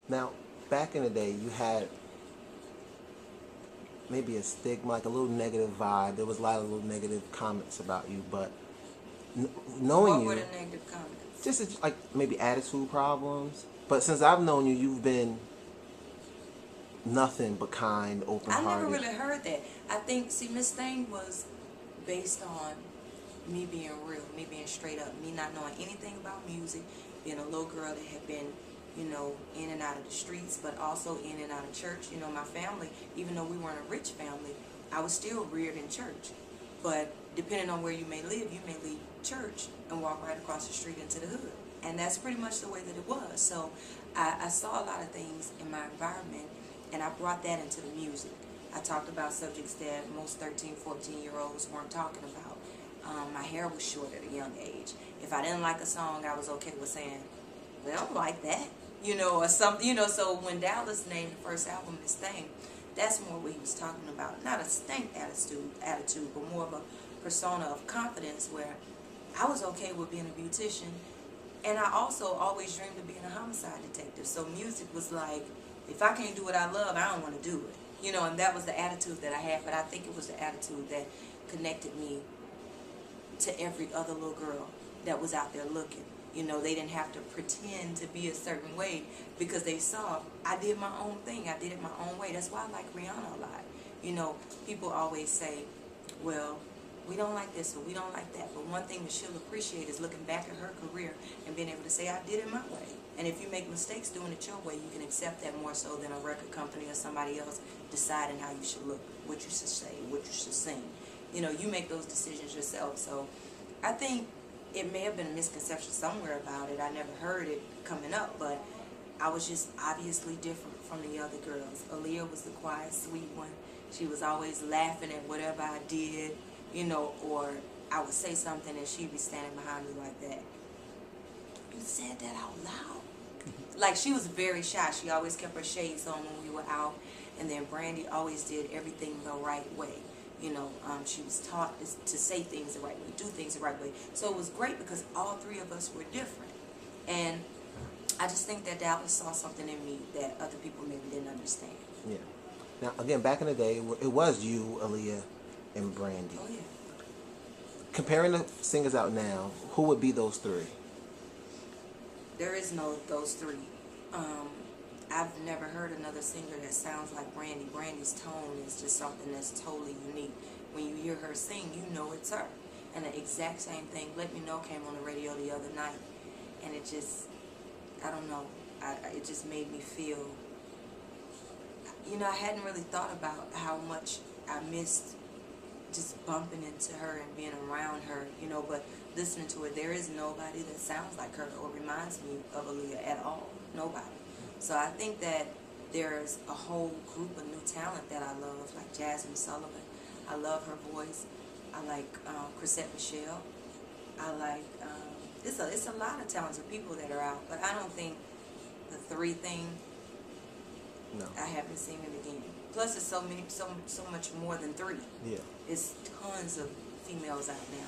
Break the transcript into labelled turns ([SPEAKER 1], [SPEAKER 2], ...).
[SPEAKER 1] Now, back in the day, you had maybe a stigma, like a little negative vibe. There was a lot of little negative comments about you, but knowing
[SPEAKER 2] What were
[SPEAKER 1] you,
[SPEAKER 2] the negative comments?
[SPEAKER 1] just like maybe attitude problems. But since I've known you, you've been nothing but kind,
[SPEAKER 2] I never
[SPEAKER 1] open-hearted.
[SPEAKER 2] really heard that. I think, see, Miss Thang was based on me being real, me being straight up, me not knowing anything about music, being a little girl that had been, in and out of the streets, but also in and out of church. My family, even though we weren't a rich family, I was still reared in church. But depending on where you may live, you may leave church and walk right across the street into the hood. And that's pretty much the way that it was. So I saw a lot of things in my environment, and I brought that into the music. I talked about subjects that most 13, 14-year-olds weren't talking about. My hair was short at a young age. If I didn't like a song, I was okay with saying, well, I don't like that, or something, So when Dallas named the first album Miss Thang, that's more what he was talking about. Not a stank attitude, but more of a persona of confidence where I was okay with being a beautician. And I also always dreamed of being a homicide detective. So music was like, if I can't do what I love, I don't want to do it. And that was the attitude that I had. But I think it was the attitude that connected me to every other little girl that was out there looking. They didn't have to pretend to be a certain way because they saw I did my own thing. I did it my own way. That's why I like Rihanna a lot. People always say, well, we don't like this or we don't like that. But one thing that she'll appreciate is looking back at her career and being able to say, I did it my way. And if you make mistakes doing it your way, you can accept that more so than a record company or somebody else deciding how you should look, what you should say, what you should sing. You make those decisions yourself. So I think it may have been a misconception somewhere about it. I never heard it coming up, but I was just obviously different from the other girls. Aaliyah was the quiet, sweet one. She was always laughing at whatever I did, or I would say something and she'd be standing behind me like that. You said that out loud? Like, she was very shy. She always kept her shades on when we were out. And then Brandy always did everything the right way. She was taught to say things the right way, do things the right way. So it was great because all three of us were different. And I just think that Dallas saw something in me that other people maybe didn't understand.
[SPEAKER 1] Yeah. Now, again, back in the day, it was you, Aaliyah, and Brandy.
[SPEAKER 2] Oh, yeah.
[SPEAKER 1] Comparing the singers out now, who would be those three?
[SPEAKER 2] There is no those three. I've never heard another singer that sounds like Brandy. Brandy's tone is just something that's totally unique. When you hear her sing, you know it's her. And the exact same thing, Let Me Know, came on the radio the other night. And it just, I don't know, it just made me feel, I hadn't really thought about how much I missed just bumping into her and being around her, but listening to her, there is nobody that sounds like her or reminds me of Aaliyah at all. Nobody. So I think that there's a whole group of new talent that I love, like Jasmine Sullivan. I love her voice. I like Chrisette Michelle. I like, it's a lot of talented people that are out, but I don't think the three thing,
[SPEAKER 1] No.
[SPEAKER 2] I haven't seen it again. Plus, it's so much more than three.
[SPEAKER 1] Yeah.
[SPEAKER 2] It's tons of females out now.